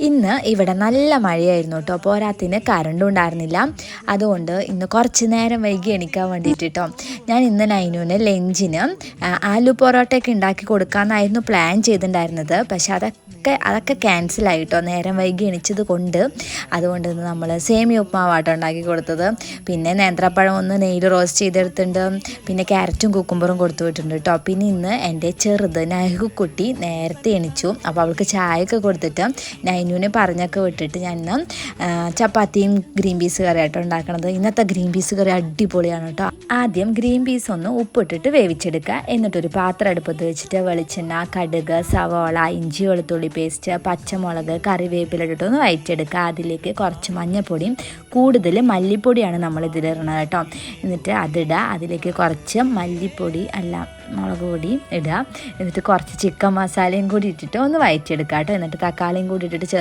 ഇന്ന് ഇവിടെ നല്ല മഴയായിരുന്നു കേട്ടോ. പോരാത്തിന് കറണ്ടും ഉണ്ടായിരുന്നില്ല. അതുകൊണ്ട് ഇന്ന് കുറച്ച് നേരം വൈകി എണീക്കാൻ വേണ്ടിയിട്ട് കേട്ടോ ഞാൻ ഇന്ന് നൈനുവിന് ലഞ്ചിന് ആലു പൊറോട്ടയൊക്കെ ഉണ്ടാക്കി കൊടുക്കാമെന്നായിരുന്നു പ്ലാൻ ചെയ്തിട്ടുണ്ടായിരുന്നത്. പക്ഷെ അതൊക്കെ ക്യാൻസലായി കേട്ടോ, നേരം വൈകി എണീച്ചത് കൊണ്ട്. അതുകൊണ്ട് ഇന്ന് നമ്മൾ സേമിയ ഉപ്പുമാവാട്ടോ ഉണ്ടാക്കി കൊടുത്തത്. പിന്നെ നേന്ത്രപ്പഴം ഒന്ന് നെയ്യിൽ റോസ്റ്റ് ചെയ്തെടുത്തിട്ടുണ്ട്. പിന്നെ ക്യാരറ്റും കുക്കുംബറും കൊടുത്തു വിട്ടിട്ടുണ്ട് കേട്ടോ. പിന്നെ ഇന്ന് എൻ്റെ ചെറുത് നൈഹുക്കുട്ടി നേരത്തെ എണീച്ചു. അപ്പോൾ അവൾക്ക് ചായയൊക്കെ കൊടുത്തിട്ട് നൈനുവിനെ പറഞ്ഞൊക്കെ വിട്ടിട്ട് ഞാൻ ഇന്ന് ചപ്പാത്തിയും ഗ്രീൻ പീസ് കറിയാട്ടോ ഉണ്ടാക്കണത്. ഇന്നത്തെ ഗ്രീൻ പീസ് കറി അടിപൊളിയാണ് കേട്ടോ. ആദ്യം ഗ്രീൻ പീസ് ഒന്ന് ഉപ്പിട്ടിട്ട് വേവിച്ചെടുക്കുക. എന്നിട്ടൊരു പാത്രം അടുപ്പത്ത് വെച്ചിട്ട് വെളിച്ചെണ്ണ, കടുക്, സവാള, ഇഞ്ചി വെളുത്തുള്ളി പേസ്റ്റ്, പച്ചമുളക്, കറിവേപ്പില ഇട്ടിട്ടൊന്ന് വഴറ്റിയെടുക്കുക. അതിലേക്ക് കുറച്ച് മഞ്ഞൾപ്പൊടിയും കൂടുതൽ മല്ലിപ്പൊടിയാണ് നമ്മളിതിൽ ഇടണത് കേട്ടോ. എന്നിട്ട് അതിടുക. അതിലേക്ക് കുറച്ച് മല്ലിപ്പൊടി മുളക് പൊടി ഇടുക. എന്നിട്ട് കുറച്ച് ചിക്കൻ മസാലയും കൂടി ഇട്ടിട്ട് ഒന്ന് വഴറ്റിയെടുക്കുക കേട്ടോ. എന്നിട്ട് തക്കാളിയും കൂടി ഇട്ടിട്ട്